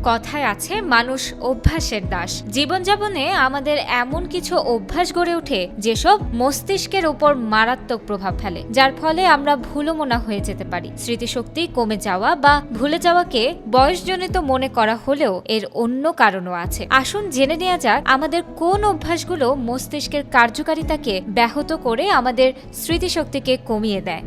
কথায় আছে মানুষ অভ্যাসের দাস। জীবনযাপনে আমাদের এমন কিছু অভ্যাস গড়ে ওঠে যেসব মস্তিষ্কের উপর মারাত্মক প্রভাব ফেলে, যার ফলে আমরা ভুলোমনা হয়ে যেতে পারি। স্মৃতিশক্তি কমে যাওয়া বা ভুলে যাওয়াকে বয়সজনিত মনে করা হলেও এর অন্য কারণও আছে। আসুন জেনে নেওয়া যাক আমাদের কোন অভ্যাসগুলো মস্তিষ্কের কার্যকারিতাকে ব্যাহত করে আমাদের স্মৃতিশক্তিকে কমিয়ে দেয়।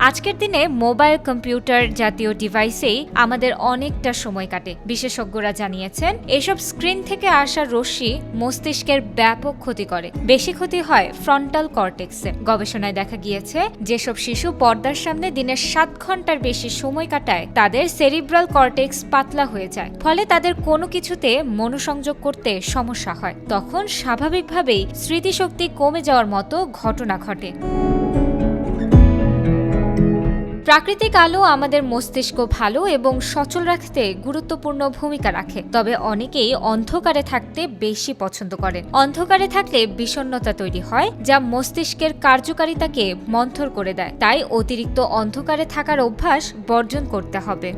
আজকের দিনে মোবাইল, কম্পিউটার জাতীয় ডিভাইসেই আমাদের অনেকটা সময় কাটে। বিশেষজ্ঞরা জানিয়েছেন এসব স্ক্রিন থেকে আসা রশ্মি মস্তিষ্কের ব্যাপক ক্ষতি করে। বেশি ক্ষতি হয় ফ্রন্টাল কর্টেক্সে। গবেষণায় দেখা গিয়েছে যেসব শিশু পর্দার সামনে দিনের 7 ঘন্টার বেশি সময় কাটায় তাদের সেরিব্রাল কর্টেক্স পাতলা হয়ে যায়, ফলে তাদের কোনো কিছুতে মনোসংযোগ করতে সমস্যা হয়। তখন স্বাভাবিকভাবেই স্মৃতিশক্তি কমে যাওয়ার মতো ঘটনা ঘটে। প্রাকৃতিক আলো আমাদের মস্তিষ্ক ভালো এবং সচল রাখতে গুরুত্বপূর্ণ ভূমিকা রাখে, তবে অনেকেই অন্ধকারে থাকতে বেশি পছন্দ করেন। অন্ধকারে থাকলে বিষণ্ণতা তৈরি হয়, যা মস্তিষ্কের কার্যকারিতাকে মন্থর করে দেয়। তাই অতিরিক্ত অন্ধকারে থাকার অভ্যাস বর্জন করতে হবে।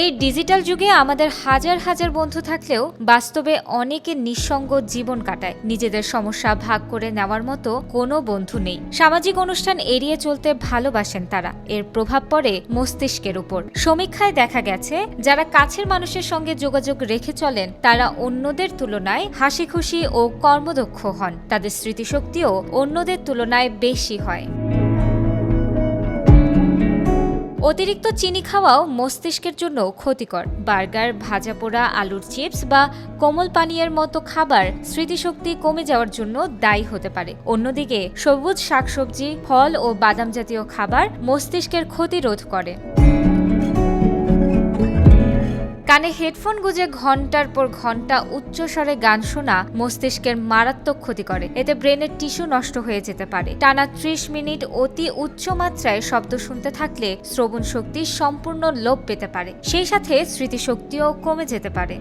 এই ডিজিটাল যুগে আমাদের হাজার হাজার বন্ধু থাকলেও বাস্তবে অনেকে নিঃসঙ্গ জীবন কাটায়। নিজেদের সমস্যা ভাগ করে নেওয়ার মতো কোনো বন্ধু নেই। সামাজিক অনুষ্ঠান এড়িয়ে চলতে ভালোবাসেন তারা। এর প্রভাব পড়ে মস্তিষ্কের উপর। সমীক্ষায় দেখা গেছে যারা কাছের মানুষের সঙ্গে যোগাযোগ রেখে চলেন তারা অন্যদের তুলনায় হাসি খুশি ও কর্মদক্ষ হন। তাদের স্মৃতিশক্তিও অন্যদের তুলনায় বেশি হয়। অতিরিক্ত চিনি খাওয়াও মস্তিষ্কের জন্য ক্ষতিকর। বার্গার, ভাজাপোড়া, আলুর চিপস বা কোমল পানীয়ের মতো খাবার স্মৃতিশক্তি কমে যাওয়ার জন্য দায়ী হতে পারে। অন্যদিকে সবুজ শাকসবজি, ফল ও বাদাম জাতীয় খাবার মস্তিষ্কের ক্ষতি রোধ করে। কানে হেডফোন গুঁজে ঘন্টার পর ঘন্টা উচ্চস্বরে গান শোনা মস্তিষ্কের মারাত্মক ক্ষতি করে। এতে ব্রেনের টিস্যু নষ্ট হয়ে যেতে পারে। টানা 30 মিনিট অতি উচ্চ মাত্রায় শব্দ শুনতে থাকলে শ্রবণ শক্তি সম্পূর্ণ লোপ পেতে পারে। সেই সাথে স্মৃতিশক্তিও কমে যেতে পারে।